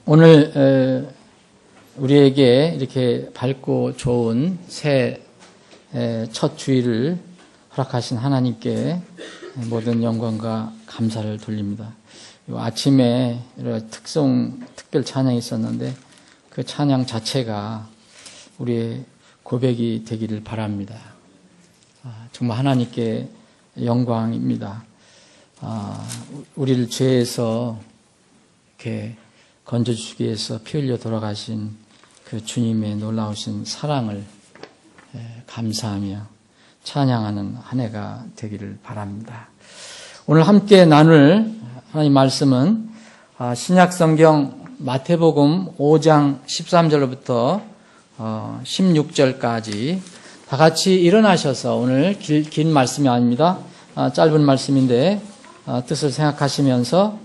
오늘 우리에게 이렇게 밝고 좋은 새 첫 주일을 허락하신 하나님께 모든 영광과 감사를 돌립니다. 아침에 특별 찬양이 있었는데 그 찬양 자체가 우리의 고백이 되기를 바랍니다. 정말 하나님께 영광입니다. 우리를 죄에서 이렇게 건져주시기 위해서 피 흘려 돌아가신 그 주님의 놀라우신 사랑을 감사하며 찬양하는 한 해가 되기를 바랍니다. 오늘 함께 나눌 하나님 말씀은 신약성경 마태복음 5장 13절로부터 16절까지 다 같이 일어나셔서 오늘 긴 말씀이 아닙니다. 짧은 말씀인데 뜻을 생각하시면서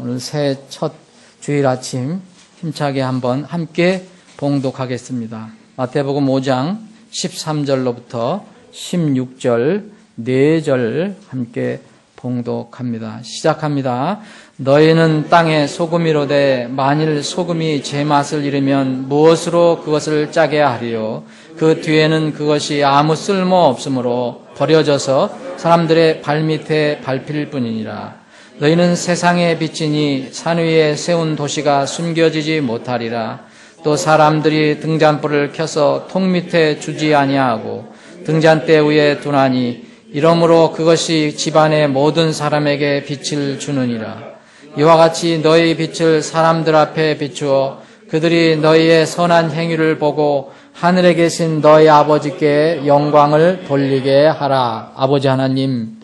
오늘 새 첫 주일 아침 힘차게 한번 함께 봉독하겠습니다. 마태복음 5장 13절로부터 16절 4절 함께 봉독합니다. 시작합니다. 너희는 땅의 소금이로되 만일 소금이 제맛을 잃으면 무엇으로 그것을 짜게 하리요? 그 뒤에는 그것이 아무 쓸모 없으므로 버려져서 사람들의 발밑에 밟힐 뿐이니라. 너희는 세상의 빛이니 산 위에 세운 도시가 숨겨지지 못하리라. 또 사람들이 등잔불을 켜서 통 밑에 주지 아니하고 등잔대 위에 두나니 이러므로 그것이 집안의 모든 사람에게 빛을 주느니라. 이와 같이 너희 빛을 사람들 앞에 비추어 그들이 너희의 선한 행위를 보고 하늘에 계신 너희 아버지께 영광을 돌리게 하라. 아버지 하나님,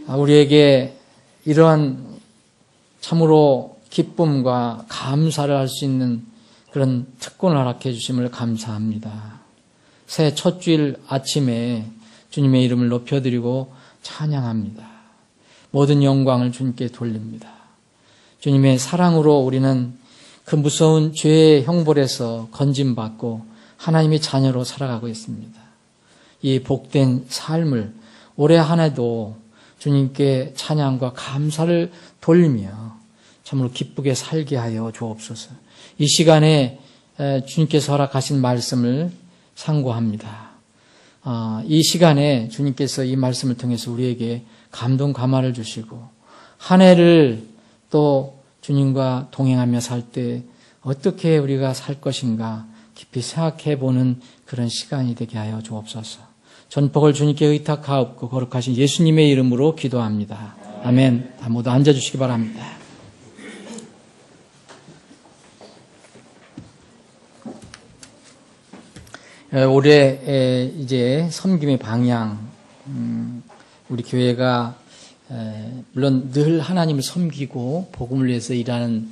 우리에게 이러한 참으로 기쁨과 감사를 할 수 있는 그런 특권을 허락해 주심을 감사합니다. 새 첫 주일 아침에 주님의 이름을 높여드리고 찬양합니다. 모든 영광을 주님께 돌립니다. 주님의 사랑으로 우리는 그 무서운 죄의 형벌에서 건짐받고 하나님의 자녀로 살아가고 있습니다. 이 복된 삶을 올해 한 해도 주님께 찬양과 감사를 돌리며 참으로 기쁘게 살게 하여 주옵소서. 이 시간에 주님께서 허락하신 말씀을 상고합니다. 이 시간에 주님께서 이 말씀을 통해서 우리에게 감동 감화를 주시고 한 해를 또 주님과 동행하며 살 때 어떻게 우리가 살 것인가 깊이 생각해 보는 그런 시간이 되게 하여 주옵소서. 전복을 주님께 의탁하옵고 거룩하신 예수님의 이름으로 기도합니다. 아멘. 다 모두 앉아주시기 바랍니다. 올해 이제 섬김의 방향, 우리 교회가 물론 늘 하나님을 섬기고 복음을 위해서 일하는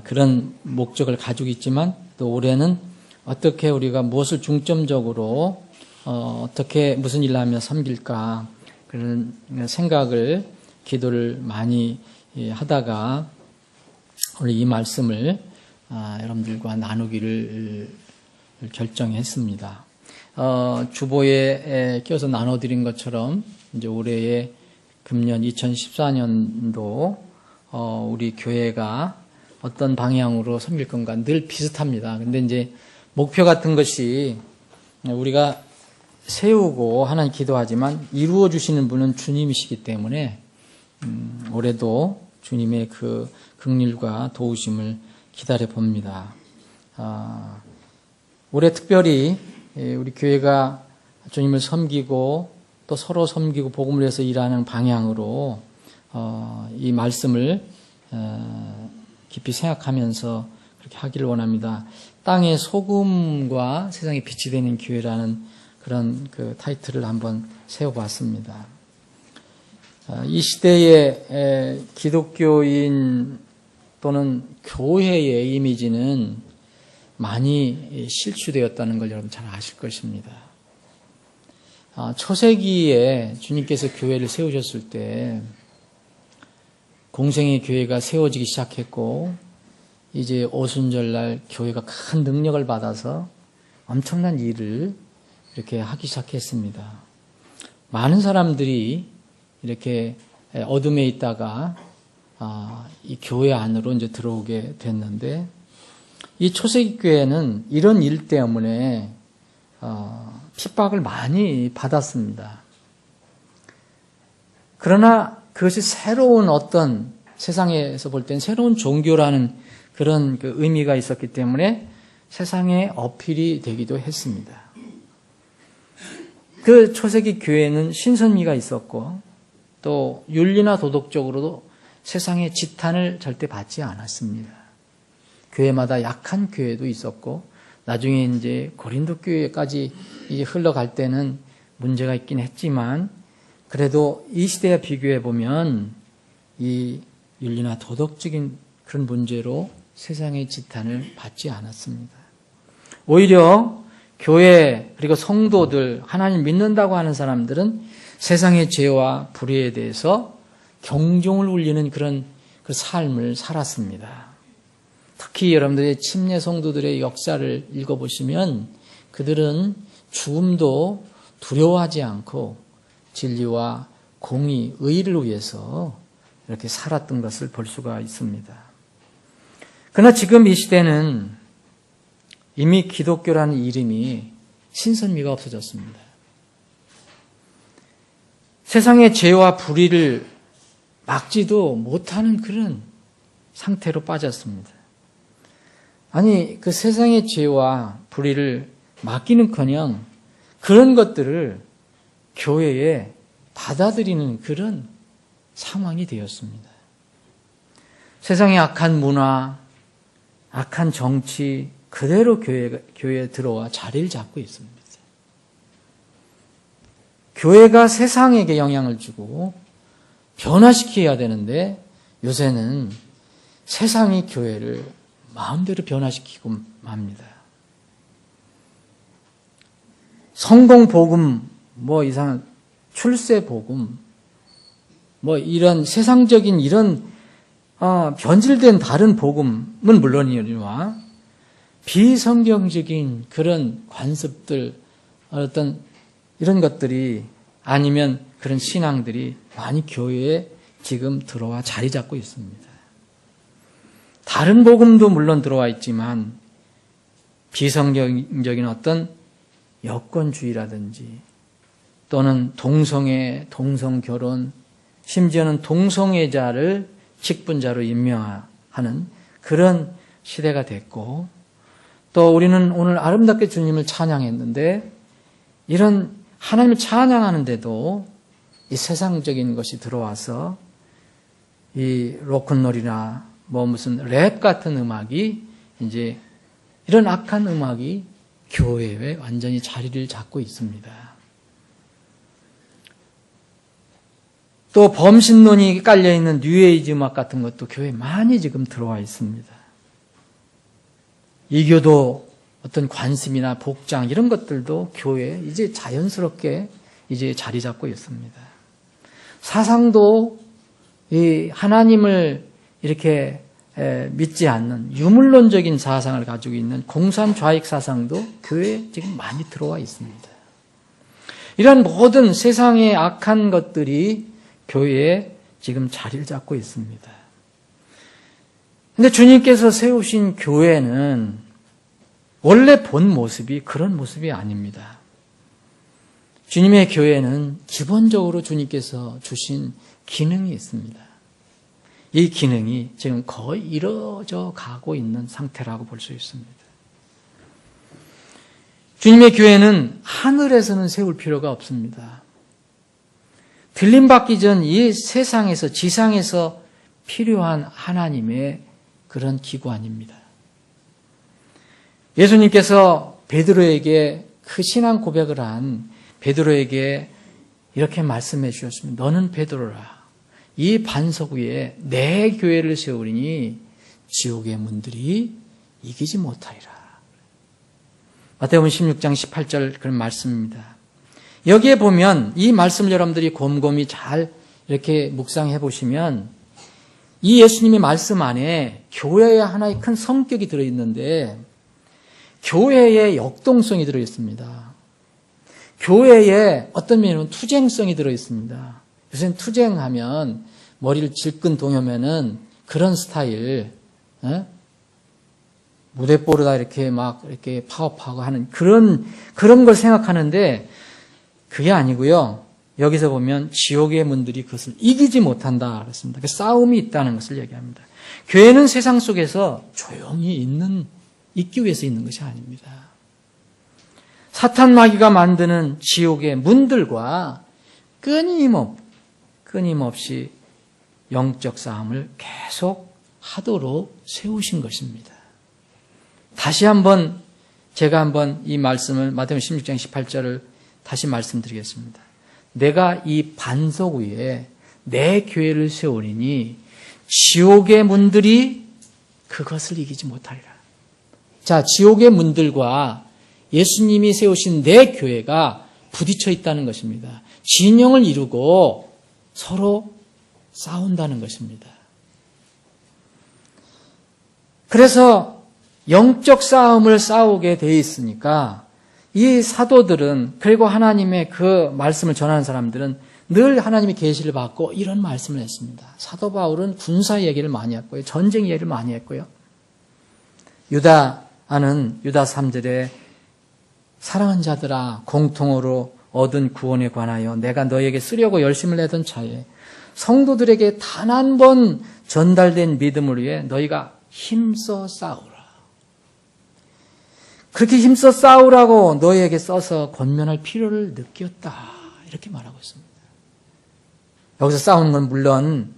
그런 목적을 가지고 있지만 또 올해는 어떻게 우리가 무엇을 중점적으로 어떻게 무슨 일을 하며 섬길까 그런 생각을 기도를 많이 하다가 오늘 이 말씀을 여러분들과 나누기를 결정했습니다. 주보에 껴서 나눠드린 것처럼 이제 올해의 금년 2014년도 우리 교회가 어떤 방향으로 섬길 건가 늘 비슷합니다. 근데 이제 목표 같은 것이 우리가 세우고 하나님 기도하지만 이루어 주시는 분은 주님이시기 때문에 올해도 주님의 그 긍휼과 도우심을 기다려 봅니다. 올해 특별히 우리 교회가 주님을 섬기고 또 서로 섬기고 복음을 위해서 일하는 방향으로 이 말씀을 깊이 생각하면서 그렇게 하기를 원합니다. 땅의 소금과 세상의 빛이 되는 교회라는 그런 그 타이틀을 한번 세워봤습니다. 이 시대의 기독교인 또는 교회의 이미지는 많이 실추되었다는 걸 여러분 잘 아실 것입니다. 초세기에 주님께서 교회를 세우셨을 때 공생의 교회가 세워지기 시작했고 이제 오순절날 교회가 큰 능력을 받아서 엄청난 일을 이렇게 하기 시작했습니다. 많은 사람들이 이렇게 어둠에 있다가 이 교회 안으로 이제 들어오게 됐는데, 이 초세기 교회는 이런 일 때문에 핍박을 많이 받았습니다. 그러나 그것이 새로운 어떤 세상에서 볼 때는 새로운 종교라는 그런 그 의미가 있었기 때문에 세상에 어필이 되기도 했습니다. 그 초세기 교회는 신선미가 있었고 또 윤리나 도덕적으로도 세상의 지탄을 절대 받지 않았습니다. 교회마다 약한 교회도 있었고 나중에 이제 고린도 교회까지 이제 흘러갈 때는 문제가 있긴 했지만 그래도 이 시대와 비교해 보면 이 윤리나 도덕적인 그런 문제로 세상의 지탄을 받지 않았습니다. 오히려 교회 그리고 성도들 하나님 믿는다고 하는 사람들은 세상의 죄와 불의에 대해서 경종을 울리는 그런 그 삶을 살았습니다. 특히 여러분들의 침례 성도들의 역사를 읽어보시면 그들은 죽음도 두려워하지 않고 진리와 공의, 의를 위해서 이렇게 살았던 것을 볼 수가 있습니다. 그러나 지금 이 시대는 이미 기독교라는 이름이 신선미가 없어졌습니다. 세상의 죄와 불의를 막지도 못하는 그런 상태로 빠졌습니다. 아니, 그 세상의 죄와 불의를 막기는커녕 그런 것들을 교회에 받아들이는 그런 상황이 되었습니다. 세상의 악한 문화, 악한 정치 그대로 교회에 들어와 자리를 잡고 있습니다. 교회가 세상에게 영향을 주고 변화시켜야 되는데 요새는 세상이 교회를 마음대로 변화시키고 맙니다. 성공복음, 이상한 출세복음, 이런 세상적인 이런 변질된 다른 복음은 물론이니와 비성경적인 그런 관습들, 어떤 이런 것들이 아니면 그런 신앙들이 많이 교회에 지금 들어와 자리 잡고 있습니다. 다른 복음도 물론 들어와 있지만 비성경적인 어떤 여건주의라든지 또는 동성애, 동성결혼, 심지어는 동성애자를 직분자로 임명하는 그런 시대가 됐고 또 우리는 오늘 아름답게 주님을 찬양했는데 이런 하나님을 찬양하는데도 이 세상적인 것이 들어와서 이 로큰롤이나 무슨 랩 같은 음악이 이제 이런 악한 음악이 교회에 완전히 자리를 잡고 있습니다. 또 범신론이 깔려있는 뉴에이지 음악 같은 것도 교회에 많이 지금 들어와 있습니다. 이교도 어떤 관습이나 복장 이런 것들도 교회에 이제 자연스럽게 이제 자리 잡고 있습니다. 사상도 이 하나님을 이렇게 믿지 않는 유물론적인 사상을 가지고 있는 공산좌익 사상도 교회에 지금 많이 들어와 있습니다. 이런 모든 세상의 악한 것들이 교회에 지금 자리를 잡고 있습니다. 근데 주님께서 세우신 교회는 원래 본 모습이 그런 모습이 아닙니다. 주님의 교회는 기본적으로 주님께서 주신 기능이 있습니다. 이 기능이 지금 거의 이루어져 가고 있는 상태라고 볼 수 있습니다. 주님의 교회는 하늘에서는 세울 필요가 없습니다. 들림받기 전 이 세상에서 지상에서 필요한 하나님의 그런 기관입니다. 예수님께서 베드로에게 그 신앙 고백을 한 베드로에게 이렇게 말씀해 주셨습니다. 너는 베드로라. 이 반석 위에 내 교회를 세우리니 지옥의 문들이 이기지 못하리라. 마태복음 16장 18절 그런 말씀입니다. 여기에 보면 이 말씀을 여러분들이 곰곰이 잘 이렇게 묵상해 보시면 이 예수님의 말씀 안에 교회의 하나의 큰 성격이 들어있는데 교회의 역동성이 들어있습니다. 교회에 어떤 면에는 투쟁성이 들어있습니다. 요새는 투쟁하면 머리를 질끈 동여매는 그런 스타일, 무대뽀르다 이렇게 막 이렇게 파업하고 하는 그런 걸 생각하는데 그게 아니고요. 여기서 보면 지옥의 문들이 그것을 이기지 못한다 그랬습니다. 그 싸움이 있다는 것을 얘기합니다. 교회는 세상 속에서 조용히 있기 위해서 있는 것이 아닙니다. 사탄 마귀가 만드는 지옥의 문들과 끊임없이 영적 싸움을 계속 하도록 세우신 것입니다. 다시 한번 제가 이 말씀을 마태복음 16장 18절을 다시 말씀드리겠습니다. 내가 이 반석 위에 내 교회를 세우리니 지옥의 문들이 그것을 이기지 못하리라. 자, 지옥의 문들과 예수님이 세우신 내 교회가 부딪혀 있다는 것입니다. 진영을 이루고 서로 싸운다는 것입니다. 그래서 영적 싸움을 싸우게 돼 있으니까 이 사도들은 그리고 하나님의 그 말씀을 전하는 사람들은 늘 하나님의 계시를 받고 이런 말씀을 했습니다. 사도 바울은 군사 얘기를 많이 했고요. 전쟁 얘기를 많이 했고요. 유다 3절에 사랑하는 자들아 공통으로 얻은 구원에 관하여 내가 너에게 쓰려고 열심을 내던 차에 성도들에게 단 한 번 전달된 믿음을 위해 너희가 힘써 싸우라. 그렇게 힘써 싸우라고 너희에게 써서 권면할 필요를 느꼈다. 이렇게 말하고 있습니다. 여기서 싸우는 건 물론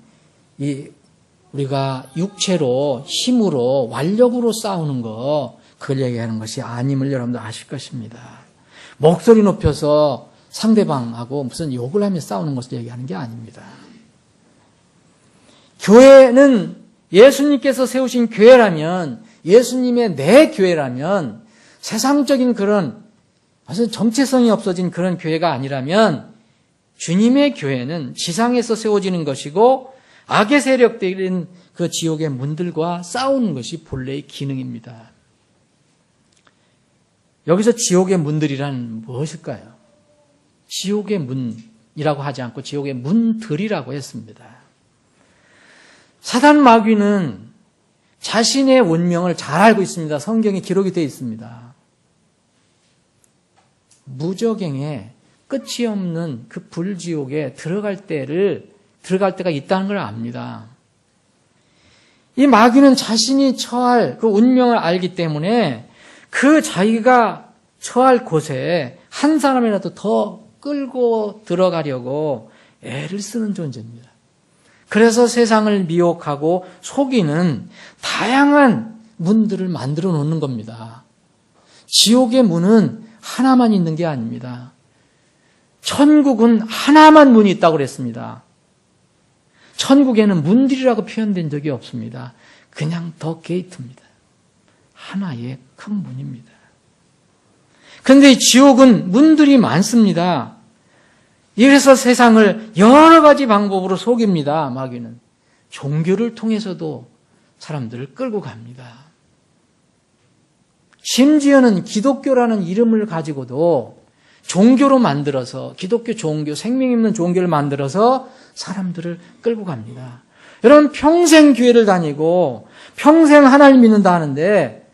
우리가 육체로 힘으로 완력으로 싸우는 그걸 얘기하는 것이 아님을 여러분도 아실 것입니다. 목소리 높여서 상대방하고 무슨 욕을 하며 싸우는 것을 얘기하는 게 아닙니다. 교회는 예수님께서 세우신 교회라면, 예수님의 내 교회라면, 세상적인 그런 무슨 정체성이 없어진 그런 교회가 아니라면 주님의 교회는 지상에서 세워지는 것이고 악의 세력들인 그 지옥의 문들과 싸우는 것이 본래의 기능입니다. 여기서 지옥의 문들이란 무엇일까요? 지옥의 문이라고 하지 않고 지옥의 문들이라고 했습니다. 사단 마귀는 자신의 운명을 잘 알고 있습니다. 성경에 기록이 되어 있습니다. 무저갱에 끝이 없는 그 불지옥에 들어갈 때가 있다는 걸 압니다. 이 마귀는 자신이 처할 그 운명을 알기 때문에 그 자기가 처할 곳에 한 사람이라도 더 끌고 들어가려고 애를 쓰는 존재입니다. 그래서 세상을 미혹하고 속이는 다양한 문들을 만들어 놓는 겁니다. 지옥의 문은 하나만 있는 게 아닙니다. 천국은 하나만 문이 있다고 그랬습니다. 천국에는 문들이라고 표현된 적이 없습니다. 그냥 더 게이트입니다. 하나의 큰 문입니다. 그런데 이 지옥은 문들이 많습니다. 이래서 세상을 여러 가지 방법으로 속입니다. 마귀는. 종교를 통해서도 사람들을 끌고 갑니다. 심지어는 기독교라는 이름을 가지고도 종교로 만들어서 기독교 종교, 생명 있는 종교를 만들어서 사람들을 끌고 갑니다. 여러분 평생 교회를 다니고 평생 하나님 믿는다 하는데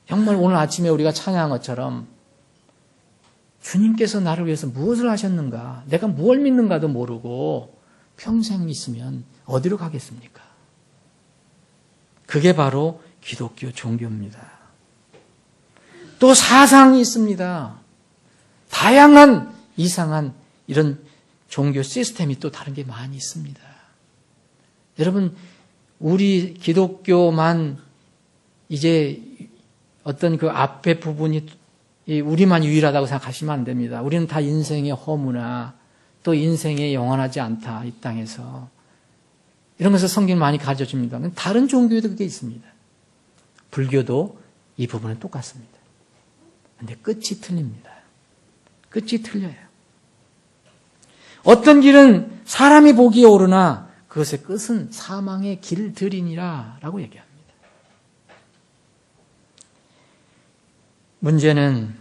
정말 오늘 아침에 우리가 찬양한 것처럼 주님께서 나를 위해서 무엇을 하셨는가, 내가 무엇을 믿는가도 모르고 평생 있으면 어디로 가겠습니까? 그게 바로 기독교 종교입니다. 또 사상이 있습니다. 다양한 이상한 이런 종교 시스템이 또 다른 게 많이 있습니다. 여러분, 우리 기독교만 이제 어떤 그 앞에 부분이 우리만 유일하다고 생각하시면 안 됩니다. 우리는 다 인생의 허무나 또 인생에 영원하지 않다, 이 땅에서. 이런 것을 성경이 많이 가르쳐줍니다. 다른 종교에도 그게 있습니다. 불교도 이 부분은 똑같습니다. 그런데 끝이 틀립니다. 끝이 틀려요. 어떤 길은 사람이 보기에 오르나 그것의 끝은 사망의 길들이니라 라고 얘기합니다. 문제는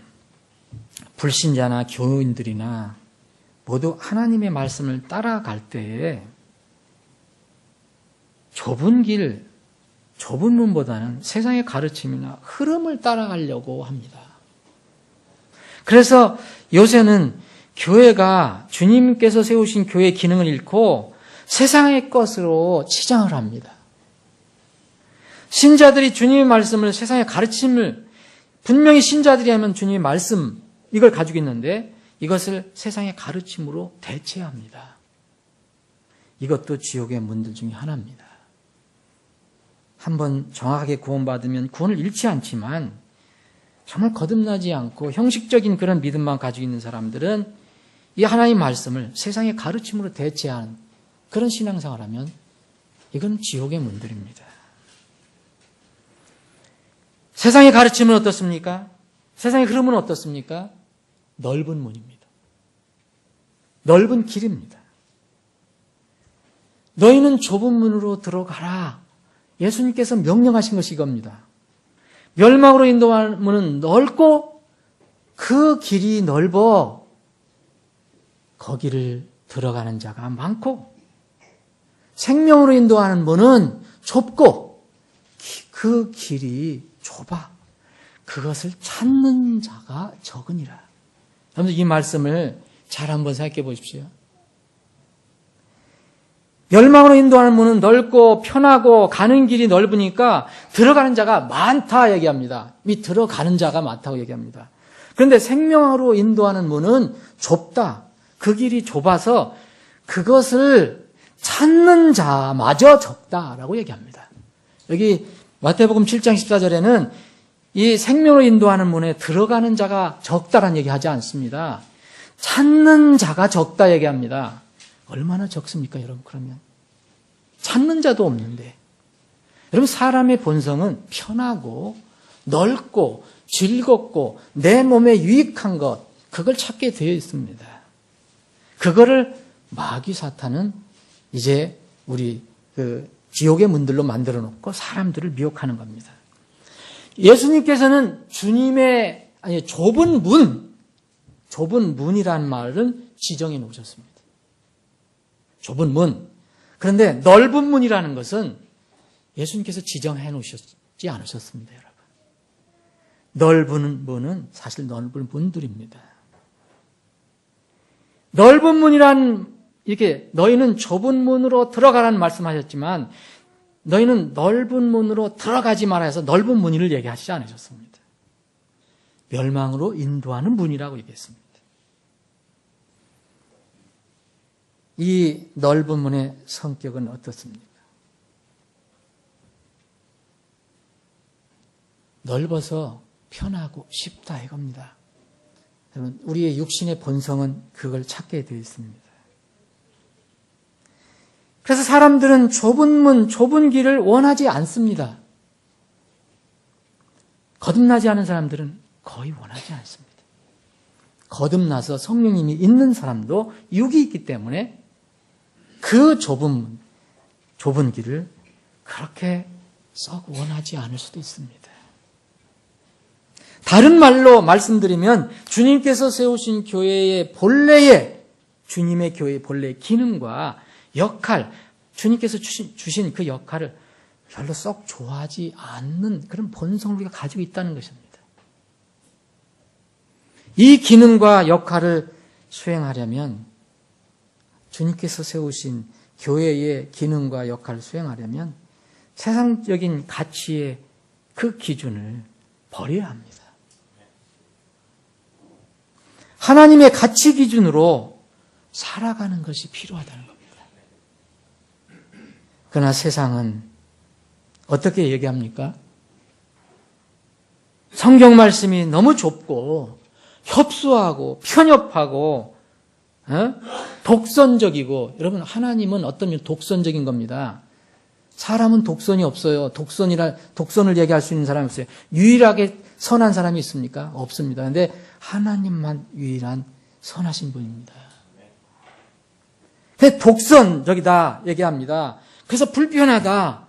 불신자나 교인들이나 모두 하나님의 말씀을 따라갈 때에 좁은 길, 좁은 문보다는 세상의 가르침이나 흐름을 따라가려고 합니다. 그래서 요새는 교회가 주님께서 세우신 교회의 기능을 잃고 세상의 것으로 치장을 합니다. 신자들이 주님의 말씀을, 세상의 가르침을, 분명히 신자들이 하면 주님의 말씀, 이걸 가지고 있는데 이것을 세상의 가르침으로 대체합니다. 이것도 지옥의 문들 중에 하나입니다. 한번 정확하게 구원받으면 구원을 잃지 않지만 정말 거듭나지 않고 형식적인 그런 믿음만 가지고 있는 사람들은 이 하나님의 말씀을 세상의 가르침으로 대체하는 그런 신앙생활을 하면 이건 지옥의 문들입니다. 세상의 가르침은 어떻습니까? 세상의 흐름은 어떻습니까? 넓은 문입니다. 넓은 길입니다. 너희는 좁은 문으로 들어가라. 예수님께서 명령하신 것이 이겁니다. 멸망으로 인도하는 문은 넓고 그 길이 넓어 거기를 들어가는 자가 많고, 생명으로 인도하는 문은 좁고 그 길이 좁아 그것을 찾는 자가 적으니라. 여러분, 이 말씀을 잘 한번 생각해 보십시오. 멸망으로 인도하는 문은 넓고 편하고 가는 길이 넓으니까 들어가는 자가 많다 얘기합니다. 이 들어가는 자가 많다고 얘기합니다. 그런데 생명으로 인도하는 문은 좁다. 그 길이 좁아서 그것을 찾는 자마저 적다라고 얘기합니다. 여기 마태복음 7장 14절에는 이 생명으로 인도하는 문에 들어가는 자가 적다라는 얘기하지 않습니다. 찾는 자가 적다 얘기합니다. 얼마나 적습니까, 여러분? 그러면 찾는 자도 없는데. 여러분, 사람의 본성은 편하고 넓고 즐겁고 내 몸에 유익한 것, 그걸 찾게 되어 있습니다. 그거를 마귀 사탄은 이제 우리 지옥의 문들로 만들어 놓고 사람들을 미혹하는 겁니다. 예수님께서는 주님의 좁은 문이라는 말은 지정해 놓으셨습니다. 좁은 문. 그런데 넓은 문이라는 것은 예수님께서 지정해 놓으셨지 않으셨습니다, 여러분. 넓은 문은 사실 넓은 문들입니다. 넓은 문이란, 이렇게 너희는 좁은 문으로 들어가라는 말씀하셨지만 너희는 넓은 문으로 들어가지 말아 해서 넓은 문을 얘기하시지 않으셨습니다. 멸망으로 인도하는 문이라고 얘기했습니다. 이 넓은 문의 성격은 어떻습니까? 넓어서 편하고 쉽다 이겁니다. 여러분, 우리의 육신의 본성은 그걸 찾게 되어 있습니다. 그래서 사람들은 좁은 문, 좁은 길을 원하지 않습니다. 거듭나지 않은 사람들은 거의 원하지 않습니다. 거듭나서 성령님이 있는 사람도 육이 있기 때문에 그 좁은 문, 좁은 길을 그렇게 썩 원하지 않을 수도 있습니다. 다른 말로 말씀드리면 주님께서 세우신 교회의 본래의, 주님의 교회의 본래의 기능과 역할, 주님께서 주신 그 역할을 별로 썩 좋아하지 않는 그런 본성을 우리가 가지고 있다는 것입니다. 이 기능과 역할을 수행하려면, 주님께서 세우신 교회의 기능과 역할을 수행하려면 세상적인 가치의 그 기준을 버려야 합니다. 하나님의 가치 기준으로 살아가는 것이 필요하다는 겁니다. 그러나 세상은 어떻게 얘기합니까? 성경 말씀이 너무 좁고 협소하고 편협하고 독선적이고, 여러분, 하나님은 어떤 면 독선적인 겁니다. 사람은 독선이 없어요. 독선을 얘기할 수 있는 사람이 없어요. 유일하게 선한 사람이 있습니까? 없습니다. 그런데 하나님만 유일한 선하신 분입니다. 독선적이다 얘기합니다. 그래서 불편하다.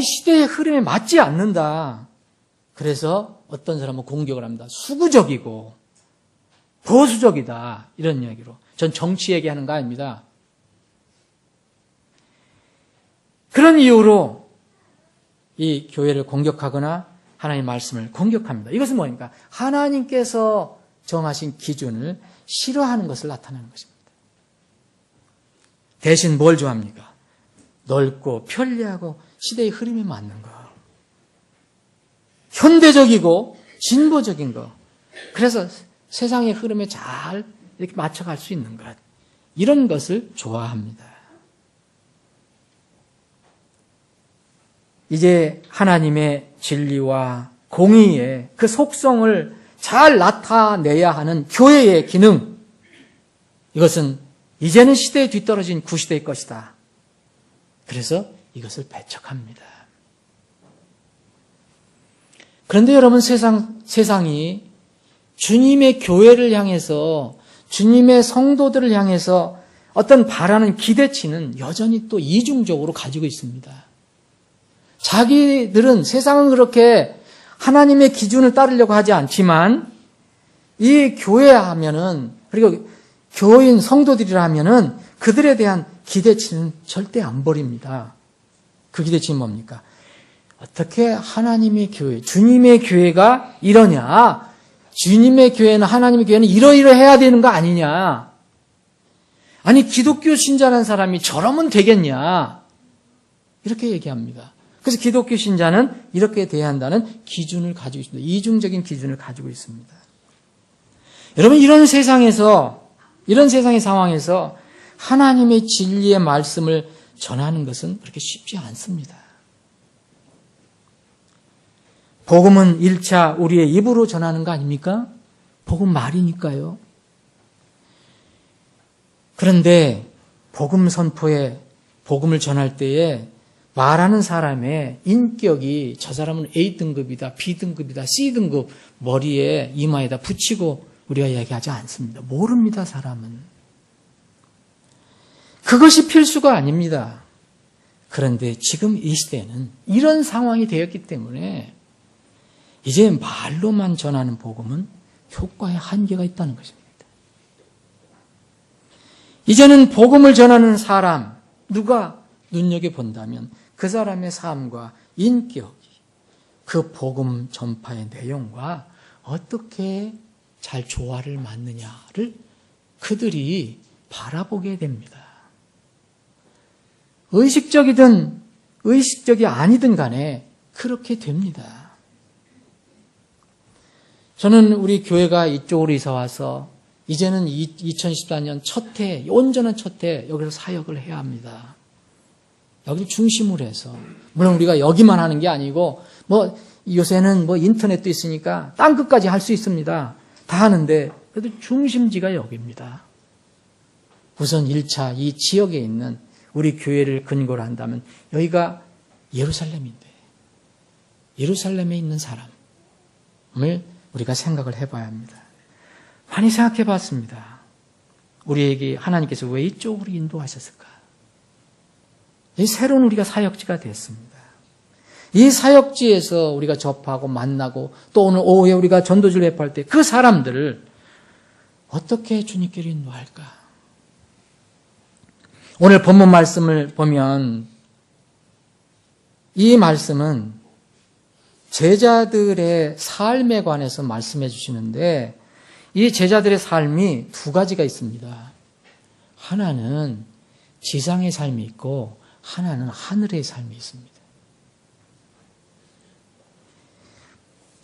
시대의 흐름에 맞지 않는다. 그래서 어떤 사람은 공격을 합니다. 수구적이고 보수적이다. 이런 이야기로. 전 정치 얘기하는 거 아닙니다. 그런 이유로 이 교회를 공격하거나 하나님의 말씀을 공격합니다. 이것은 뭐입니까? 하나님께서 정하신 기준을 싫어하는 것을 나타내는 것입니다. 대신 뭘 좋아합니까? 넓고 편리하고 시대의 흐름에 맞는 것. 현대적이고 진보적인 것. 그래서 세상의 흐름에 잘 이렇게 맞춰갈 수 있는 것. 이런 것을 좋아합니다. 이제 하나님의 진리와 공의의 그 속성을 잘 나타내야 하는 교회의 기능. 이것은 이제는 시대에 뒤떨어진 구시대의 것이다. 그래서 이것을 배척합니다. 그런데 여러분, 세상이 주님의 교회를 향해서, 주님의 성도들을 향해서 어떤 바라는 기대치는 여전히 또 이중적으로 가지고 있습니다. 자기들은, 세상은 그렇게 하나님의 기준을 따르려고 하지 않지만, 이 교회 하면은, 그리고 교인 성도들이라 하면은 그들에 대한 기대치는 절대 안 버립니다. 그 기대치는 뭡니까? 어떻게 하나님의 교회, 주님의 교회가 이러냐? 주님의 교회는, 하나님의 교회는 이러이러해야 되는 거 아니냐? 아니, 기독교 신자라는 사람이 저러면 되겠냐? 이렇게 얘기합니다. 그래서 기독교 신자는 이렇게 돼야 한다는 기준을 가지고 있습니다. 이중적인 기준을 가지고 있습니다. 여러분, 이런 세상의 상황에서 하나님의 진리의 말씀을 전하는 것은 그렇게 쉽지 않습니다. 복음은 1차 우리의 입으로 전하는 거 아닙니까? 복음 말이니까요. 그런데 복음 선포에, 복음을 전할 때에 말하는 사람의 인격이 저 사람은 A등급이다, B등급이다, C등급 머리에 이마에다 붙이고 우리가 이야기하지 않습니다. 모릅니다, 사람은. 그것이 필수가 아닙니다. 그런데 지금 이 시대는 이런 상황이 되었기 때문에 이제 말로만 전하는 복음은 효과에 한계가 있다는 것입니다. 이제는 복음을 전하는 사람, 누가 눈여겨본다면 그 사람의 삶과 인격이 그 복음 전파의 내용과 어떻게 잘 조화를 맞느냐를 그들이 바라보게 됩니다. 의식적이든 의식적이 아니든 간에 그렇게 됩니다. 저는 우리 교회가 이쪽으로 이사 와서 이제는 2014년 첫 해, 온전한 첫 해 여기서 사역을 해야 합니다. 여기를 중심으로 해서. 물론 우리가 여기만 하는 게 아니고 요새는 인터넷도 있으니까 땅 끝까지 할 수 있습니다. 다 하는데 그래도 중심지가 여기입니다. 우선 1차 이 지역에 있는 우리 교회를 근거로 한다면 여기가 예루살렘인데 예루살렘에 있는 사람을 우리가 생각을 해봐야 합니다. 많이 생각해 봤습니다. 우리에게 하나님께서 왜 이쪽으로 인도하셨을까? 이 새로운 우리가 사역지가 됐습니다. 이 사역지에서 우리가 접하고 만나고 또 오늘 오후에 우리가 전도지를 배포할 때 그 사람들을 어떻게 주님께로 인도할까? 오늘 본문 말씀을 보면 이 말씀은 제자들의 삶에 관해서 말씀해 주시는데 이 제자들의 삶이 두 가지가 있습니다. 하나는 지상의 삶이 있고 하나는 하늘의 삶이 있습니다.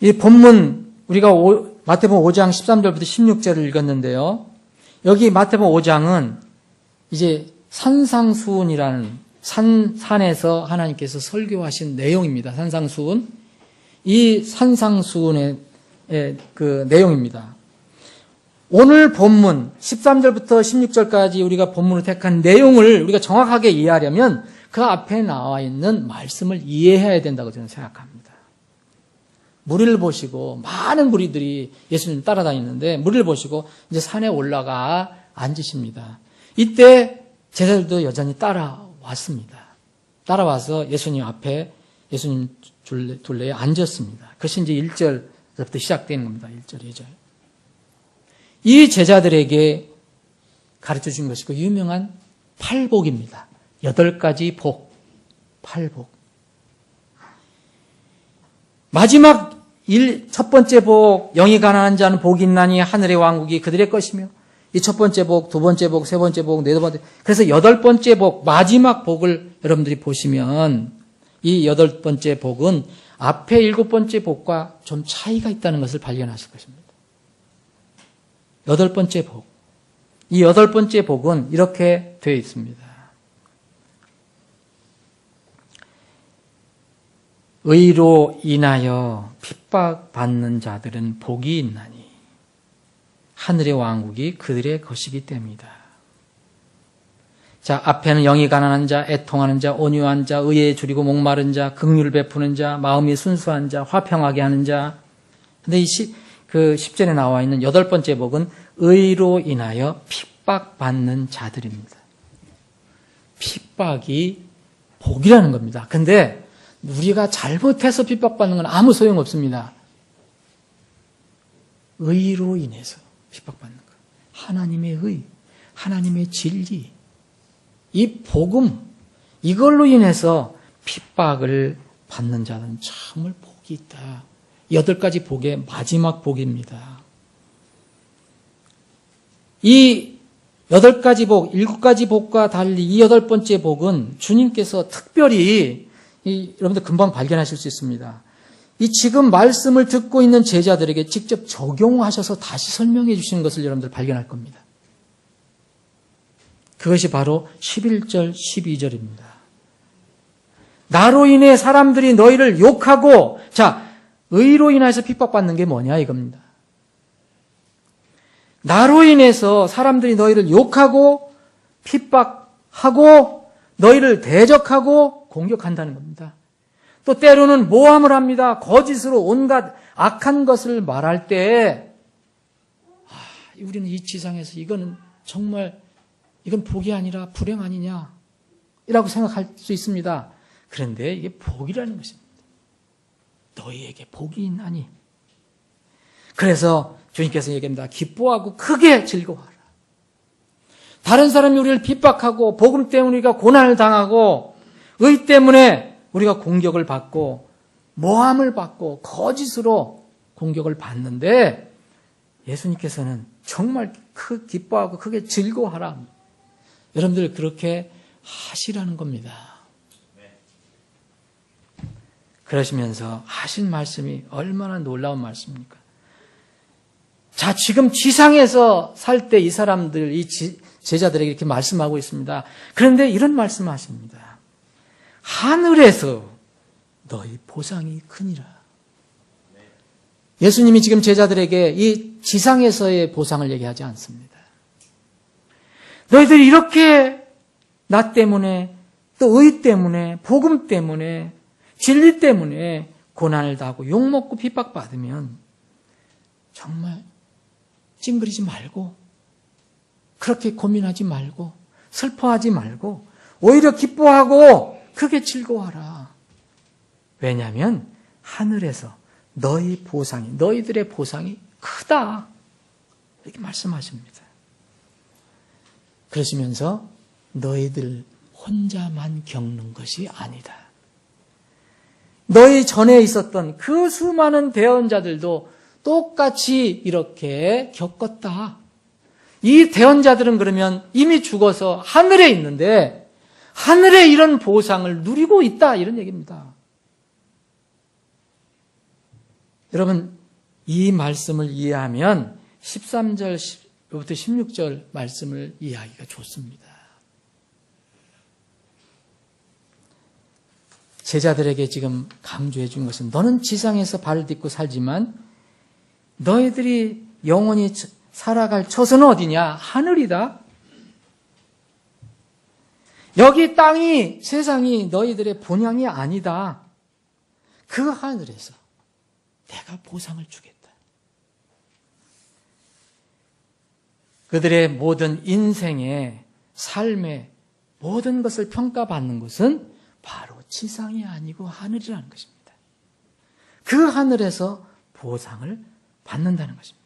이 본문 우리가 마태복음 5장 13절부터 16절을 읽었는데요. 여기 마태복음 5장은 이제 산상수훈이라는 산에서 하나님께서 설교하신 내용입니다. 산상수훈. 이 산상수훈의 그 내용입니다. 오늘 본문 13절부터 16절까지 우리가 본문을 택한 내용을 우리가 정확하게 이해하려면 그 앞에 나와 있는 말씀을 이해해야 된다고 저는 생각합니다. 무리를 보시고 많은 무리들이 예수님 따라다니는데 무리를 보시고 이제 산에 올라가 앉으십니다. 이때 제자들도 여전히 따라왔습니다. 따라와서 예수님 앞에 예수님 둘레에 앉았습니다. 그것이 이제 1절부터 시작되는 겁니다. 1절, 2절. 이 제자들에게 가르쳐 준 것이 그 유명한 팔복입니다. 8가지 복. 8복. 마지막 첫 번째 복, 영이 가난한 자는 복이 있나니 하늘의 왕국이 그들의 것이며, 이 첫 번째 복, 두 번째 복, 세 번째 복, 네 번째, 그래서 여덟 번째 복, 마지막 복을 여러분들이 보시면 이 여덟 번째 복은 앞에 일곱 번째 복과 좀 차이가 있다는 것을 발견하실 것입니다. 여덟 번째 복. 이 여덟 번째 복은 이렇게 되어 있습니다. 의로 인하여 핍박받는 자들은 복이 있나니 하늘의 왕국이 그들의 것이기 때문이다. 자, 앞에는 영이 가난한 자, 애통하는 자, 온유한 자, 의에 줄이고 목마른 자, 긍휼을 베푸는 자, 마음이 순수한 자, 화평하게 하는 자. 근데 이 10절에 나와 있는 여덟 번째 복은 의로 인하여 핍박받는 자들입니다. 핍박이 복이라는 겁니다. 근데 우리가 잘못해서 핍박받는 건 아무 소용없습니다. 의로 인해서 핍박받는 것. 하나님의 의, 하나님의 진리, 이 복음, 이걸로 인해서 핍박을 받는 자는 정말 복이 있다. 여덟 가지 복의 마지막 복입니다. 이 여덟 가지 복, 일곱 가지 복과 달리 이 여덟 번째 복은 주님께서 특별히 여러분들 금방 발견하실 수 있습니다. 이 지금 말씀을 듣고 있는 제자들에게 직접 적용하셔서 다시 설명해 주시는 것을 여러분들 발견할 겁니다. 그것이 바로 11절, 12절입니다. 나로 인해 사람들이 너희를 욕하고, 자, 의로 인해서 핍박받는 게 뭐냐 이겁니다. 나로 인해서 사람들이 너희를 욕하고 핍박하고 너희를 대적하고 공격한다는 겁니다. 또 때로는 모함을 합니다. 거짓으로 온갖 악한 것을 말할 때 우리는 이 지상에서 이거는 정말 이건 복이 아니라 불행 아니냐 이라고 생각할 수 있습니다. 그런데 이게 복이라는 것입니다. 너희에게 복이 있나니. 그래서 주님께서 얘기합니다. 기뻐하고 크게 즐거워하라. 다른 사람이 우리를 핍박하고 복음 때문에 우리가 고난을 당하고 의 때문에 우리가 공격을 받고 모함을 받고 거짓으로 공격을 받는데 예수님께서는 정말 기뻐하고 크게 즐거워하라. 여러분들 그렇게 하시라는 겁니다. 그러시면서 하신 말씀이 얼마나 놀라운 말씀입니까? 자, 지금 지상에서 살 때 이 사람들, 이 제자들에게 이렇게 말씀하고 있습니다. 그런데 이런 말씀을 하십니다. 하늘에서 너희 보상이 크니라. 예수님이 지금 제자들에게 이 지상에서의 보상을 얘기하지 않습니다. 너희들이 이렇게 나 때문에 또 의 때문에 복음 때문에 진리 때문에 고난을 당하고 욕먹고 핍박받으면 정말 찡그리지 말고 그렇게 고민하지 말고 슬퍼하지 말고 오히려 기뻐하고 크게 즐거워하라. 왜냐하면 하늘에서 너희 보상이 너희들의 보상이 크다. 이렇게 말씀하십니다. 그러시면서 너희들 혼자만 겪는 것이 아니다. 너희 전에 있었던 그 수많은 대언자들도 똑같이 이렇게 겪었다. 이 대언자들은 그러면 이미 죽어서 하늘에 있는데 하늘에 이런 보상을 누리고 있다. 이런 얘기입니다. 여러분 이 말씀을 이해하면 13절부터 16절 말씀을 이해하기가 좋습니다. 제자들에게 지금 강조해 준 것은 너는 지상에서 발을 딛고 살지만 너희들이 영원히 살아갈 처소는 어디냐? 하늘이다. 여기 땅이 세상이 너희들의 본향이 아니다. 그 하늘에서 내가 보상을 주겠다. 그들의 모든 인생의 삶의 모든 것을 평가받는 것은 바로 지상이 아니고 하늘이라는 것입니다. 그 하늘에서 보상을 받는다는 것입니다.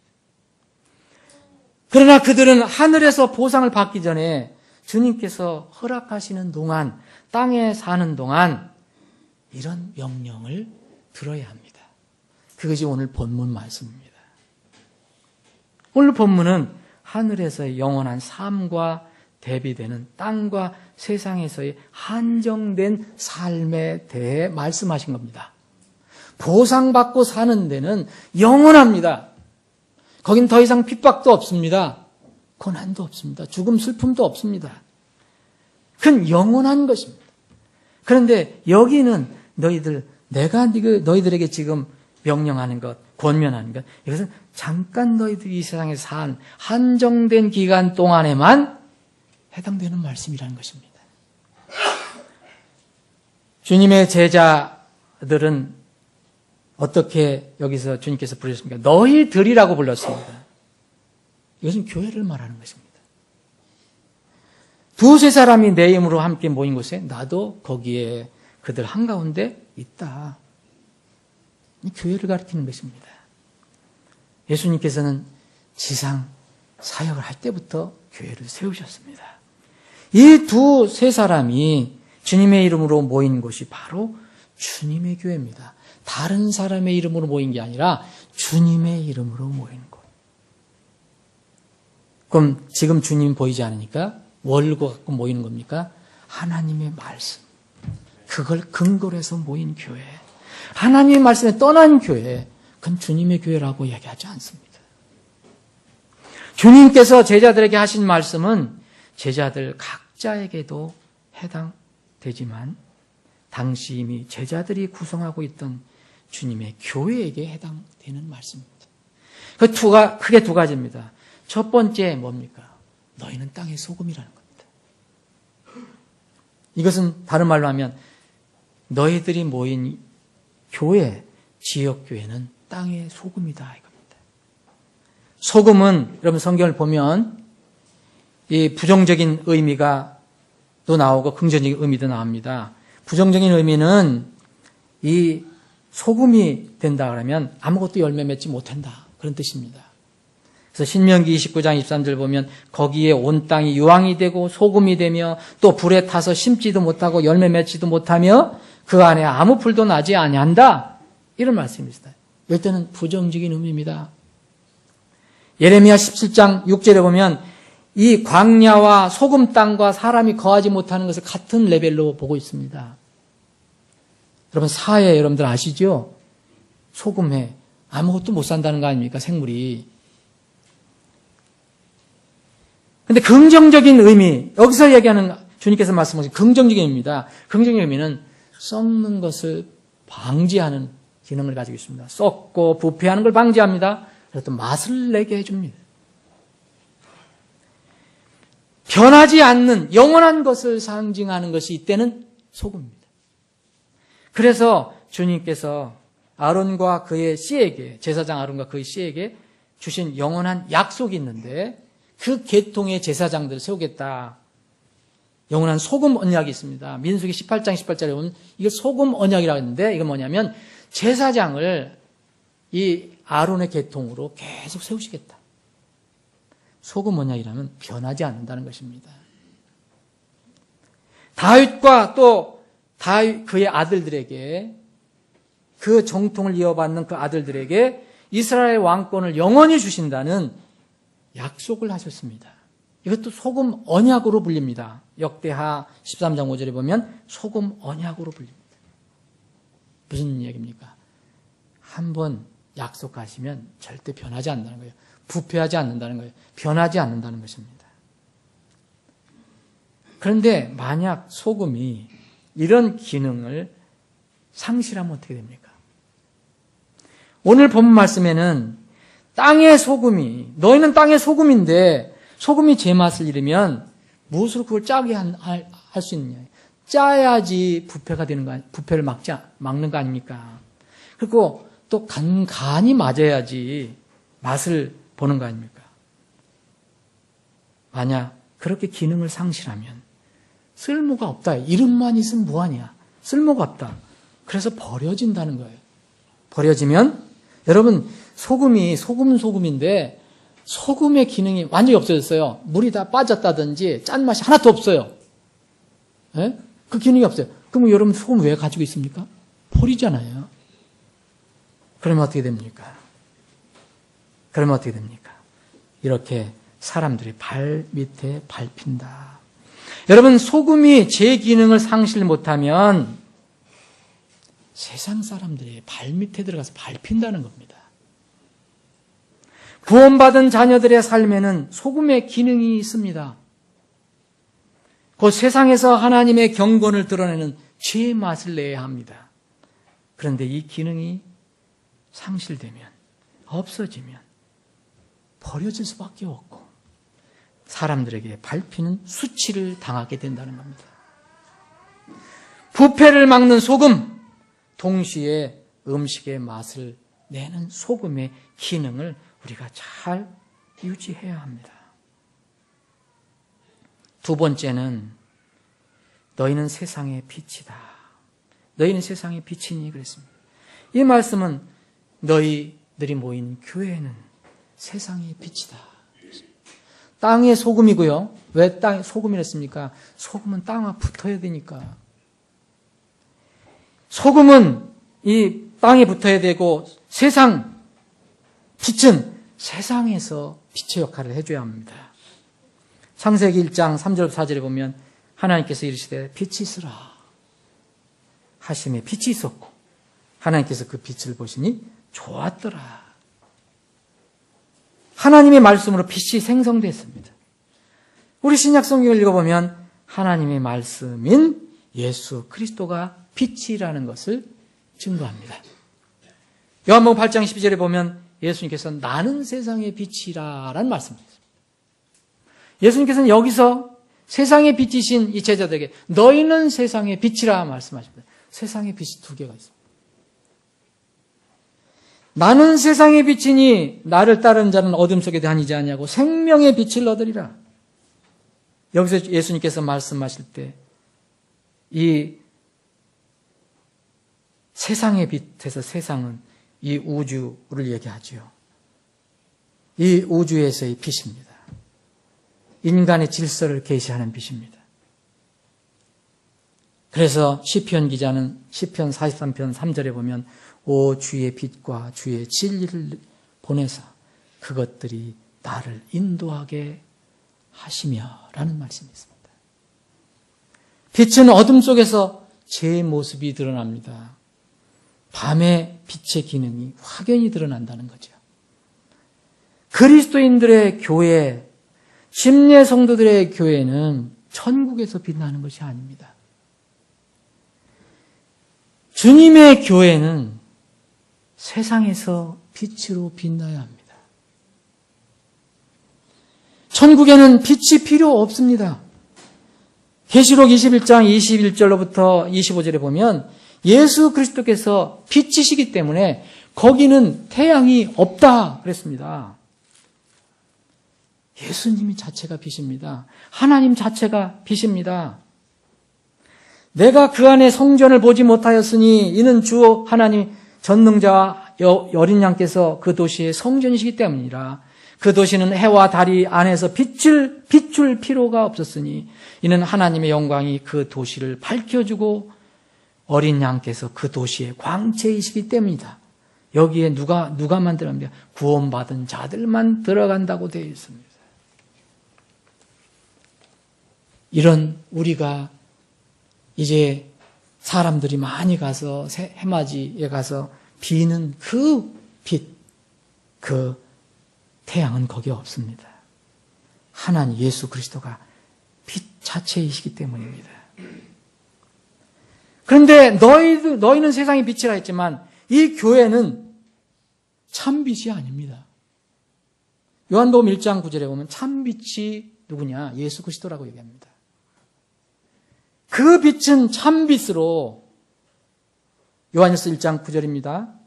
그러나 그들은 하늘에서 보상을 받기 전에 주님께서 허락하시는 동안, 땅에 사는 동안 이런 명령을 들어야 합니다. 그것이 오늘 본문 말씀입니다. 오늘 본문은 하늘에서의 영원한 삶과 대비되는 땅과 세상에서의 한정된 삶에 대해 말씀하신 겁니다. 보상받고 사는 데는 영원합니다. 거긴 더 이상 핍박도 없습니다. 고난도 없습니다. 죽음, 슬픔도 없습니다. 그건 영원한 것입니다. 그런데 여기는 내가 너희들에게 지금 명령하는 것, 권면하는 것, 이것은 잠깐 너희들이 이 세상에 산 한정된 기간 동안에만 해당되는 말씀이라는 것입니다. 주님의 제자들은 어떻게 여기서 주님께서 부르셨습니까? 너희들이라고 불렀습니다. 이것은 교회를 말하는 것입니다. 두세 사람이 내 이름으로 함께 모인 곳에 나도 거기에 그들 한가운데 있다. 이 교회를 가리키는 것입니다. 예수님께서는 지상 사역을 할 때부터 교회를 세우셨습니다. 이 두세 사람이 주님의 이름으로 모인 곳이 바로 주님의 교회입니다. 다른 사람의 이름으로 모인 게 아니라 주님의 이름으로 모인 곳. 그럼 지금 주님 보이지 않으니까 뭘 갖고 모이는 겁니까? 하나님의 말씀. 그걸 근거로 해서 모인 교회. 하나님의 말씀에 떠난 교회. 그건 주님의 교회라고 얘기하지 않습니다. 주님께서 제자들에게 하신 말씀은 제자들 각자에게도 해당되지만 당시 이미 제자들이 구성하고 있던 주님의 교회에게 해당되는 말씀입니다. 크게 두 가지입니다. 첫 번째 뭡니까? 너희는 땅의 소금이라는 겁니다. 이것은 다른 말로 하면 너희들이 모인 교회, 지역교회는 땅의 소금이다 이겁니다. 소금은 여러분 성경을 보면 이 부정적인 의미가 또 나오고 긍정적인 의미도 나옵니다. 부정적인 의미는 이 소금이 된다 그러면 아무것도 열매 맺지 못한다. 그런 뜻입니다. 그래서 신명기 29장 23절 보면 거기에 온 땅이 유황이 되고 소금이 되며 또 불에 타서 심지도 못하고 열매 맺지도 못하며 그 안에 아무 풀도 나지 아니한다. 이런 말씀입니다. 이때는 부정적인 의미입니다. 예레미야 17장 6절에 보면 이 광야와 소금 땅과 사람이 거하지 못하는 것을 같은 레벨로 보고 있습니다. 여러분 사해 여러분들 아시죠? 소금에 아무것도 못 산다는 거 아닙니까? 생물이. 근데 긍정적인 의미, 여기서 얘기하는 주님께서 말씀하신 긍정적인 의미입니다. 긍정적인 의미는 썩는 것을 방지하는 기능을 가지고 있습니다. 썩고 부패하는 걸 방지합니다. 그래서 또 맛을 내게 해줍니다. 변하지 않는 영원한 것을 상징하는 것이 이때는 소금입니다. 그래서 주님께서 아론과 그의 씨에게, 제사장 아론과 그의 씨에게 주신 영원한 약속이 있는데 그 계통의 제사장들을 세우겠다. 영원한 소금 언약이 있습니다. 민수기 18장 18절에 보면 이게 소금 언약이라고 했는데 이건 뭐냐면 제사장을 이 아론의 계통으로 계속 세우시겠다. 소금 언약이라면 변하지 않는다는 것입니다. 다윗과 또 다윗 그의 아들들에게 그 정통을 이어받는 그 아들들에게 이스라엘 왕권을 영원히 주신다는 약속을 하셨습니다. 이것도 소금 언약으로 불립니다. 역대하 13장 5절에 보면 소금 언약으로 불립니다. 무슨 얘기입니까? 한번 약속하시면 절대 변하지 않는다는 거예요. 부패하지 않는다는 거예요. 변하지 않는다는 것입니다. 그런데 만약 소금이 이런 기능을 상실하면 어떻게 됩니까? 오늘 본 말씀에는 땅의 소금이, 너희는 땅의 소금인데 소금이 제맛을 잃으면 무엇으로 그걸 짜게 할 수 있느냐. 짜야지 부패가 되는 거 아니, 부패를 막는 거 아닙니까? 그리고 또 간간히 맞아야지 맛을 보는 거 아닙니까? 만약 그렇게 기능을 상실하면 쓸모가 없다. 이름만 있으면 뭐하냐. 쓸모가 없다. 그래서 버려진다는 거예요. 버려지면 여러분 소금이 소금인데 소금의 기능이 완전히 없어졌어요. 물이 다 빠졌다든지 짠맛이 하나도 없어요. 예? 그 기능이 없어요. 그럼 여러분 소금 왜 가지고 있습니까? 버리잖아요. 그러면 어떻게 됩니까? 이렇게 사람들이 발 밑에 밟힌다. 여러분, 소금이 제 기능을 상실 못하면 세상 사람들이 발 밑에 들어가서 밟힌다는 겁니다. 구원받은 자녀들의 삶에는 소금의 기능이 있습니다. 곧 세상에서 하나님의 경건을 드러내는 죄의 맛을 내야 합니다. 그런데 이 기능이 상실되면, 없어지면 버려질 수밖에 없고 사람들에게 밟히는 수치를 당하게 된다는 겁니다. 부패를 막는 소금, 동시에 음식의 맛을 내는 소금의 기능을 우리가 잘 유지해야 합니다. 두 번째는 너희는 세상의 빛이다. 너희는 세상의 빛이니 그랬습니다. 이 말씀은 너희들이 모인 교회는 세상의 빛이다. 땅의 소금이고요. 왜 땅에 소금이라 했습니까? 소금은 땅과 붙어야 되니까. 소금은 이 땅에 붙어야 되고 세상 빛은 세상에서 빛의 역할을 해줘야 합니다. 창세기 1장 3절 4절에 보면 하나님께서 이르시되 빛이 있으라 하심에 빛이 있었고 하나님께서 그 빛을 보시니 좋았더라. 하나님의 말씀으로 빛이 생성됐습니다. 우리 신약 성경을 읽어보면 하나님의 말씀인 예수 그리스도가 빛이라는 것을 증거합니다. 요한복음 8장 12절에 보면 예수님께서 나는 세상의 빛이라는 말씀을 했습니다. 예수님께서는 여기서 세상의 빛이신 이 제자들에게 너희는 세상의 빛이라 말씀하십니다. 세상의 빛이 두 개가 있습니다. 나는 세상의 빛이니 나를 따르는 자는 어둠 속에 다니지 아니하고 생명의 빛을 얻으리라. 여기서 예수님께서 말씀하실 때 이 세상의 빛에서 세상은 이 우주를 얘기하죠. 이 우주에서의 빛입니다. 인간의 질서를 계시하는 빛입니다. 그래서 시편 기자는 시편 43편 3절에 보면 오 주의 빛과 주의 진리를 보내사 그것들이 나를 인도하게 하시며 라는 말씀이 있습니다. 빛은 어둠 속에서 제 모습이 드러납니다. 밤에 빛의 기능이 확연히 드러난다는 거죠. 그리스도인들의 교회, 침례 성도들의 교회는 천국에서 빛나는 것이 아닙니다. 주님의 교회는 세상에서 빛으로 빛나야 합니다. 천국에는 빛이 필요 없습니다. 계시록 21장 21절로부터 25절에 보면 예수 그리스도께서 빛이시기 때문에 거기는 태양이 없다 그랬습니다. 예수님이 자체가 빛입니다. 하나님 자체가 빛입니다. 내가 그 안에 성전을 보지 못하였으니 이는 주 하나님 전능자와 어린 양께서 그 도시의 성전이시기 때문이라. 그 도시는 해와 달이 안에서 비출 필요가 없었으니 이는 하나님의 영광이 그 도시를 밝혀주고 어린 양께서 그 도시의 광채이시기 때문이다. 여기에 누가만 들어갑니다. 구원받은 자들만 들어간다고 되어 있습니다. 이런 우리가 이제 사람들이 많이 가서 해맞이에 가서 비는 그 빛, 그 태양은 거기 없습니다. 하나님 예수 그리스도가 빛 자체이시기 때문입니다. 그런데 너희는 세상의 빛이라 했지만 이 교회는 참빛이 아닙니다. 요한복음 1장 9절에 보면 참빛이 누구냐? 예수 그리스도라고 얘기합니다. 그 빛은 참빛으로 요한일서 1장 9절입니다.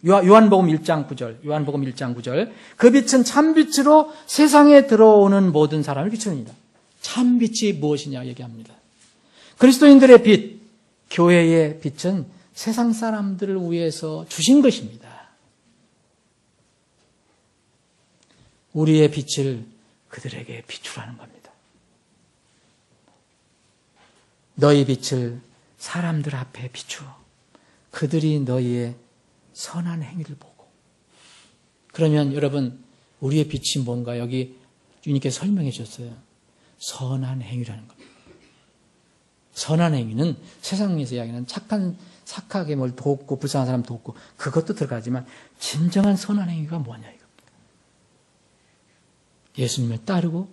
요한복음 1장 9절. 그 빛은 참빛으로 세상에 들어오는 모든 사람을 비춥니다. 참빛이 무엇이냐 얘기합니다. 그리스도인들의 빛, 교회의 빛은 세상 사람들을 위해서 주신 것입니다. 우리의 빛을 그들에게 비추라는 겁니다. 너희 빛을 사람들 앞에 비추어 그들이 너희의 선한 행위를 보고. 그러면 여러분, 우리의 빛이 뭔가 여기 주님께서 설명해 주셨어요. 선한 행위라는 겁니다. 선한 행위는 세상에서 이야기하는 착하게 뭘 돕고 불쌍한 사람 돕고 그것도 들어가지만 진정한 선한 행위가 뭐냐 이겁니다. 예수님을 따르고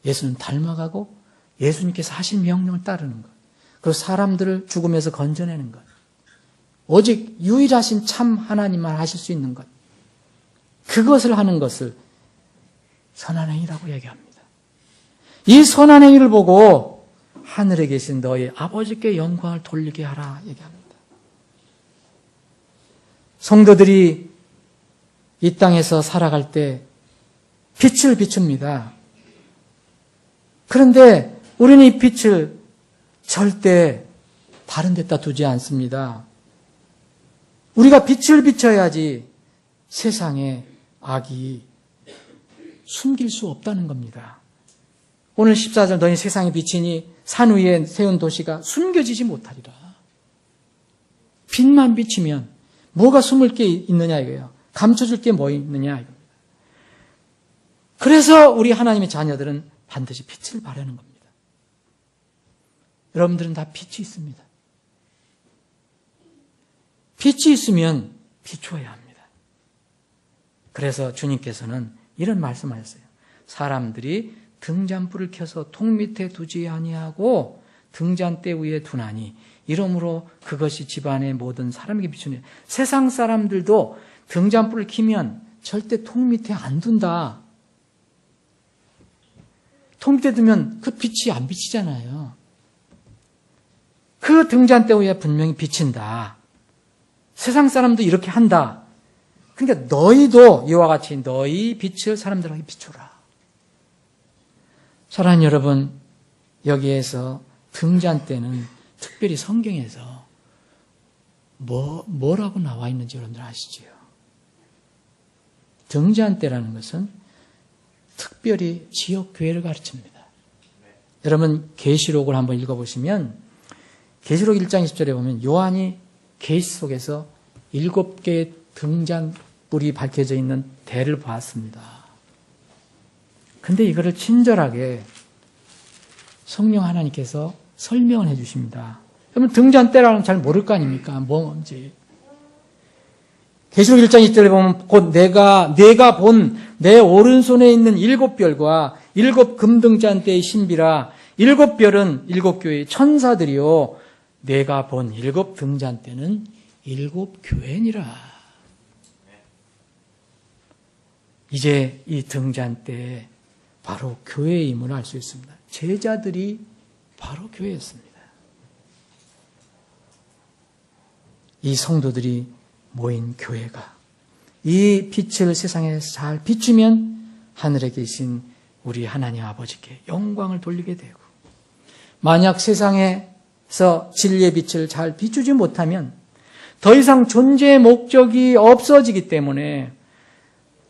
예수님 닮아가고 예수님께서 하신 명령을 따르는 것. 그리고 사람들을 죽음에서 건져내는 것. 오직 유일하신 참 하나님만 하실 수 있는 것. 그것을 하는 것을 선한 행위라고 얘기합니다. 이 선한 행위를 보고 하늘에 계신 너희 아버지께 영광을 돌리게 하라 얘기합니다. 성도들이 이 땅에서 살아갈 때 빛을 비춥니다. 그런데 우리는 이 빛을 절대 다른 데다 두지 않습니다. 우리가 빛을 비춰야지 세상에 악이 숨길 수 없다는 겁니다. 오늘 14절 너희 세상의 빛이니 산 위에 세운 도시가 숨겨지지 못하리라. 빛만 비치면 뭐가 숨을 게 있느냐 이거예요. 감춰줄 게 뭐 있느냐 이겁니다. 그래서 우리 하나님의 자녀들은 반드시 빛을 발하는 겁니다. 여러분들은 다 빛이 있습니다. 빛이 있으면 비추어야 합니다. 그래서 주님께서는 이런 말씀하셨어요. 사람들이 등잔불을 켜서 통 밑에 두지 아니하고 등잔대 위에 두나니 이러므로 그것이 집안의 모든 사람에게 비추니. 세상 사람들도 등잔불을 켜면 절대 통 밑에 안 둔다. 통 밑에 두면 그 빛이 안 비치잖아요. 그 등잔대 위에 분명히 비친다. 세상 사람도 이렇게 한다. 그러니까 너희도 이와 같이 너희 빛을 사람들에게 비추라. 사랑하는 여러분, 여기에서 등잔대는 특별히 성경에서 뭐라고 나와 있는지 여러분들 아시지요? 등잔대라는 것은 특별히 지역 교회를 가르칩니다. 여러분 계시록을 한번 읽어보시면 계시록 1장 20절에 보면 요한이 계시 속에서 7개의 등잔불이 밝혀져 있는 대를 보았습니다. 근데 이거를 친절하게 성령 하나님께서 설명을 해 주십니다. 그러면 등잔대라는 잘 모를 거 아닙니까? 뭔지. 계시록 1장 2절에 보면 곧 내가 본 내 오른손에 있는 7별과 7 금등잔대의 신비라. 7별은 7교회의 천사들이요 내가 본 7 등잔대는 7 교회니라. 이제 이 등잔대에 바로 교회의 임을 알 수 있습니다. 제자들이 바로 교회였습니다. 이 성도들이 모인 교회가 이 빛을 세상에 잘 비추면 하늘에 계신 우리 하나님 아버지께 영광을 돌리게 되고, 만약 세상에서 진리의 빛을 잘 비추지 못하면 더 이상 존재의 목적이 없어지기 때문에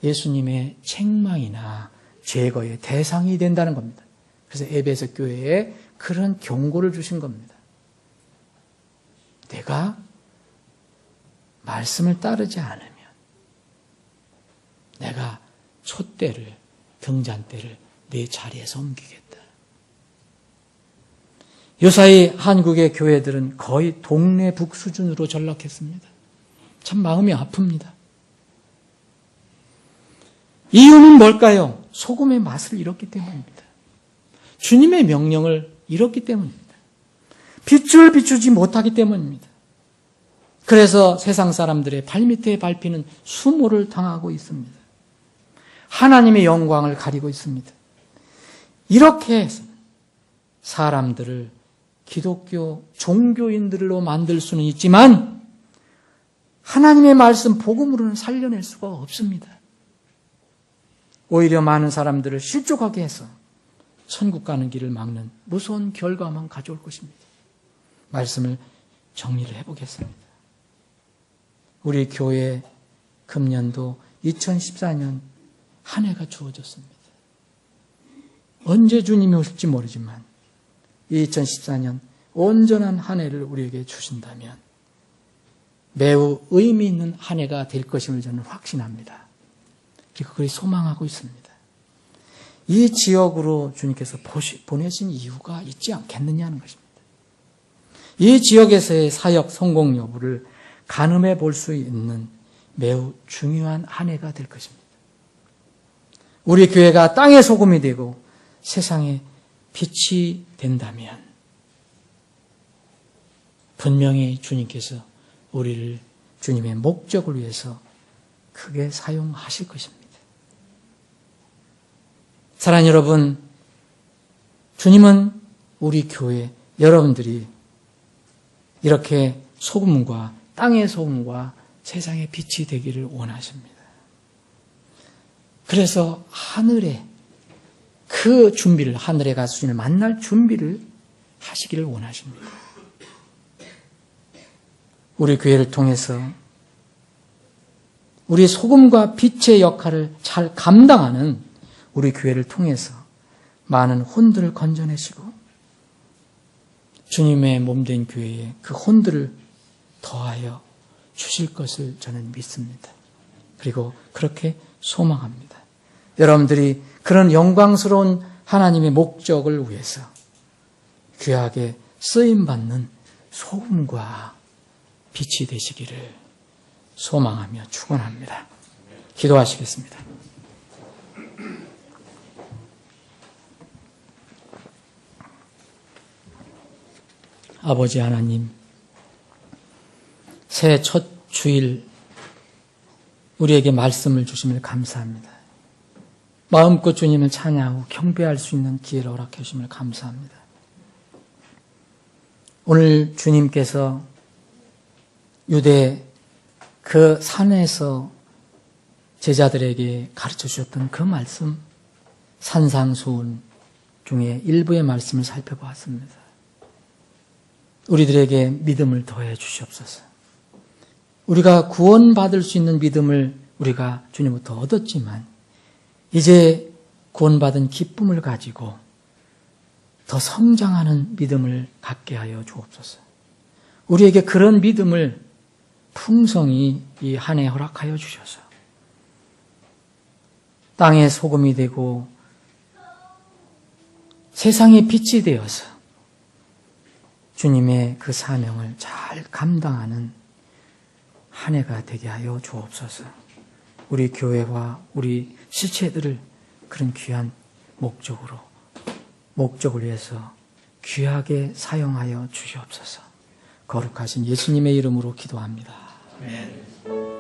예수님의 책망이나 제거의 대상이 된다는 겁니다. 그래서 에베소 교회에 그런 경고를 주신 겁니다. 내가 말씀을 따르지 않으면 내가 촛대를, 등잔대를 내 자리에서 옮기겠다. 요사이 한국의 교회들은 거의 동네 북 수준으로 전락했습니다. 참 마음이 아픕니다. 이유는 뭘까요? 소금의 맛을 잃었기 때문입니다. 주님의 명령을 잃었기 때문입니다. 빛을 비추지 못하기 때문입니다. 그래서 세상 사람들의 발밑에 밟히는 수모를 당하고 있습니다. 하나님의 영광을 가리고 있습니다. 이렇게 해서 사람들을 기독교 종교인들로 만들 수는 있지만 하나님의 말씀 복음으로는 살려낼 수가 없습니다. 오히려 많은 사람들을 실족하게 해서 천국 가는 길을 막는 무서운 결과만 가져올 것입니다. 말씀을 정리를 해보겠습니다. 우리 교회 금년도 2014년 한 해가 주어졌습니다. 언제 주님이 오실지 모르지만 2014년 온전한 한 해를 우리에게 주신다면 매우 의미 있는 한 해가 될 것임을 저는 확신합니다. 그리고 그걸 소망하고 있습니다. 이 지역으로 주님께서 보내신 이유가 있지 않겠느냐는 것입니다. 이 지역에서의 사역 성공 여부를 가늠해 볼 수 있는 매우 중요한 한 해가 될 것입니다. 우리 교회가 땅의 소금이 되고 세상의 빛이 된다면 분명히 주님께서 우리를 주님의 목적을 위해서 크게 사용하실 것입니다. 사랑하는 여러분, 주님은 우리 교회 여러분들이 이렇게 소금과 땅의 소금과 세상의 빛이 되기를 원하십니다. 그래서 하늘에 그 준비를, 하늘에 가서 주님을 만날 준비를 하시기를 원하십니다. 우리 교회를 통해서 우리 소금과 빛의 역할을 잘 감당하는 우리 교회를 통해서 많은 혼들을 건져내시고 주님의 몸된 교회에 그 혼들을 더하여 주실 것을 저는 믿습니다. 그리고 그렇게 소망합니다. 여러분들이 그런 영광스러운 하나님의 목적을 위해서 귀하게 쓰임받는 소금과 빛이 되시기를 소망하며 축원합니다. 기도하시겠습니다. 아버지 하나님, 새해 첫 주일 우리에게 말씀을 주심을 감사합니다. 마음껏 주님을 찬양하고 경배할 수 있는 기회를 허락해 주심을 감사합니다. 오늘 주님께서 유대 그 산에서 제자들에게 가르쳐 주셨던 그 말씀, 산상수훈 중에 일부의 말씀을 살펴보았습니다. 우리들에게 믿음을 더해 주시옵소서. 우리가 구원받을 수 있는 믿음을 우리가 주님부터 얻었지만 이제 구원받은 기쁨을 가지고 더 성장하는 믿음을 갖게 하여 주옵소서. 우리에게 그런 믿음을 풍성히 이 한 해 허락하여 주셔서 땅의 소금이 되고 세상의 빛이 되어서 주님의 그 사명을 잘 감당하는 한 해가 되게 하여 주옵소서. 우리 교회와 우리 실체들을 그런 귀한 목적을 위해서 귀하게 사용하여 주시옵소서. 거룩하신 예수님의 이름으로 기도합니다. 아멘.